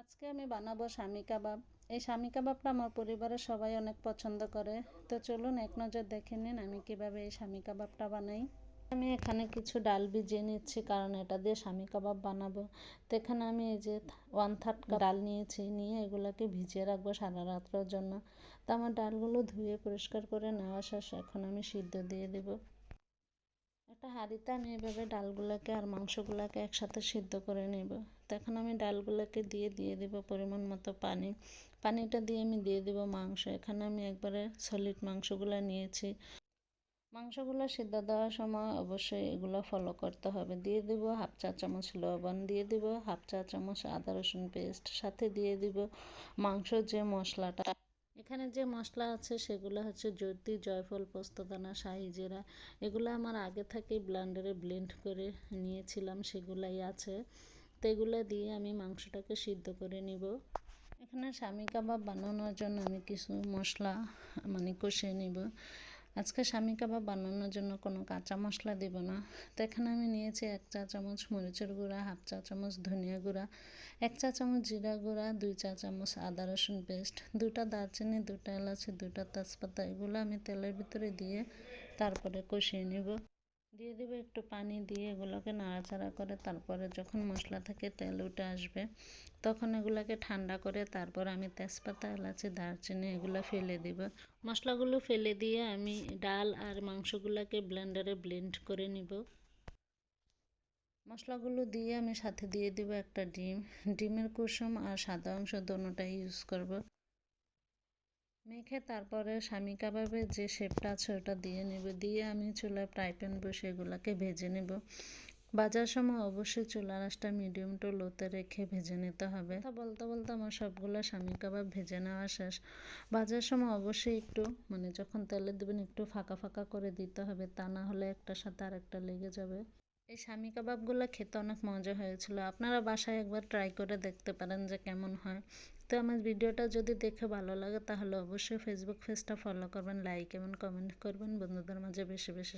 আজকে আমি বানাবো স্বামী কাবাব। এই স্বামী কাবাবটা আমার পরিবারের সবাই অনেক পছন্দ করে। তো চলুন এক নজর দেখে নিন আমি কিভাবে এই স্বামী কাবাবটা বানাই। আমি এখানে কিছু ডাল ভিজিয়ে নিচ্ছি, কারণ এটা দিয়ে স্বামী কাবাব বানাবো। তো এখানে আমি এই যে 1/3 কাপ ডাল নিয়েছি, নিয়ে এগুলোকে ভিজিয়ে রাখবো সারা রাত্রের জন্য। তো আমার ডালগুলো ধুয়ে পরিষ্কার করে নেওয়া শেষ, এখন আমি সিদ্ধ দিয়ে দেবো। একটা হাঁড়িতে আমি এভাবে ডালগুলোকে আর মাংসগুলোকে একসাথে সিদ্ধ করে নেব। তো এখন আমি ডালগুলোকে দিয়ে দেব পরিমাণ মতো পানি। পানিটা দিয়ে আমি দিয়ে দেব মাংস। এখানে আমি একবারে সলিড মাংসগুলো নিয়েছি। মাংসগুলো সিদ্ধ দেওয়ার সময় অবশ্যই এগুলো ফলো করতে হবে। দিয়ে দেব 1/2 চা চামচ লবণ, দিয়ে দেব 1/2 চা চামচ আদা রসুন পেস্ট, সাথে দিয়ে দিব মাংসর যে মশলাটা। এখানে যে মশলা আছে সেগুলো হচ্ছে জ্যোতি, জয়ফল, পোস্তদানা, শাহি জিরা। এগুলো আমার আগে থেকেই ব্লেন্ডারে ব্লেন্ড করে নিয়েছিলাম, সেগুলাই আছে। তো এগুলো দিয়ে আমি মাংসটাকে সিদ্ধ করে নিব। এখানে স্বামী কাবাব বানানোর জন্য আমি কিছু মশলা কষিয়ে নিব। আজকে স্বামী কাবাব বানানোর জন্য কোনো কাঁচা মশলা দেব না। তো এখানে আমি নিয়েছি 1 চা চামচ মরিচের গুঁড়া, 1/2 চা চামচ ধনিয়া গুঁড়া, 1 চা চামচ জিরা গুঁড়া, 2 চা চামচ আদা রসুন পেস্ট, 2টা দারচিনি, 2টা এলাচি, 2টা তেজপাতা। এগুলো আমি তেলের ভিতরে দিয়ে তারপরে কষিয়ে নিব। দিয়ে দেবো একটু পানি, দিয়ে এগুলোকে নাড়াচাড়া করে তারপরে যখন মশলা থেকে তেল উঠে আসবে তখন এগুলোকে ঠান্ডা করে তারপর আমি তেজপাতা, এলাচি, দারচিনি এগুলো ফেলে দিব। মশলাগুলো ফেলে দিয়ে আমি ডাল আর মাংসগুলোকে ব্লেন্ডারে ব্লেন্ড করে নিব। মশলাগুলো দিয়ে আমি সাথে দিয়ে দিব একটা ডিম। ডিমের কুসুম আর সাদা অংশ দোনোটাই ইউজ করব। মেখে তারপরে স্বামী কাবাবের যে শেপটা আছে ওটা দিয়ে নেব। দিয়ে আমি চুলায় ফ্রাই প্যান বসে এগুলোকে ভেজে নেব। ভাজার সময় অবশ্যই চুলার আঁচটা মিডিয়াম টু লোতে রেখে ভেজে নিতে হবে। কথা বলতে বলতে আমার সবগুলো স্বামী কাবাব ভেজে নেওয়া শেষ। ভাজার সময় অবশ্যই একটু যখন তেলে দেবেন একটু ফাঁকা ফাঁকা করে দিতে হবে, তা না হলে একটার সাথে আরেকটা লেগে যাবে। এই স্বামী কাবাবগুলো খেতে অনেক মজা হয়েছিল। আপনারা বাসায় একবার ট্রাই করে দেখতে পারেন যে কেমন হয়। তো আমার ভিডিওটা যদি দেখে ভালো লাগে তাহলে অবশ্যই ফেসবুক পেজটা ফলো করবেন, লাইক এবং কমেন্ট করবেন, বন্ধুদের মাঝে বেশি বেশি